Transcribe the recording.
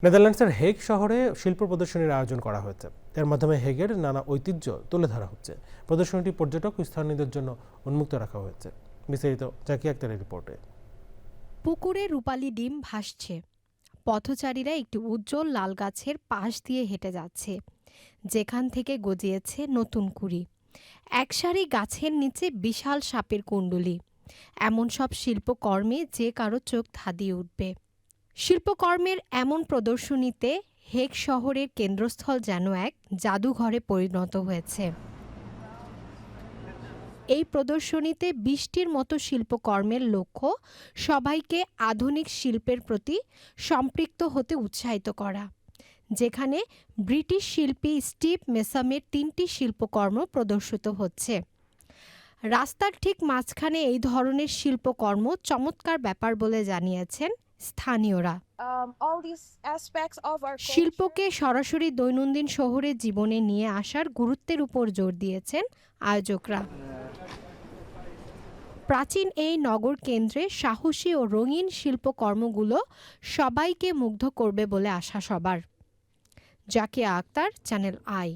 নেদারল্যান্ডসের হেগ শহরে শিল্প প্রদর্শনীর আয়োজন করা হয়েছে। এর মাধ্যমে হেগের নানা ঐতিহ্য তুলে ধরা হচ্ছে। প্রদর্শনীটি পর্যটক ও স্থানীয়দের জন্য উন্মুক্ত রাখা হয়েছে। বিস্তারিত জাকি আক্তারের রিপোর্টে। পুকুরে রূপালী ডিম ভাসছে। পথচারীরা একটি উজ্জ্বল লাল গাছের পাশ দিয়ে হেঁটে যাচ্ছে, যেখান থেকে গজিয়েছে নতুন কুড়ি। একসারি গাছের নিচে বিশাল সাপের কুণ্ডলী। এমন সব শিল্পকর্মে যে কারো চোখ ধাঁধিয়ে উঠবে। শিল্পকর্মের এমন প্রদর্শনীতে হেগ শহরের কেন্দ্রস্থল যেন এক জাদুঘরে পরিণত হয়েছে। এই প্রদর্শনীতে ২০টির মতো শিল্পকর্মের লক্ষ্য সবাইকে আধুনিক শিল্পের প্রতি সম্পৃক্ত হতে উৎসাহিত করা, যেখানে ব্রিটিশ শিল্পী স্টিভ মেসামের ৩টি শিল্পকর্ম প্রদর্শিত হচ্ছে। রাস্তার ঠিক মাঝখানে এই ধরনের শিল্পকর্ম চমৎকার ব্যাপার বলে জানিয়েছেন স্থানীয়রা। শিল্পকে সরাসরি দৈনন্দিন শহরের জীবনে নিয়ে আসার গুরুত্বের উপর জোর দিয়েছেন আয়োজকরা। প্রাচীন এই নগর কেন্দ্রে সাহসী ও রঙিন শিল্পকর্মগুলো সবাইকে মুগ্ধ করবে বলে আশা সবার। Zakia Akter, Channel I.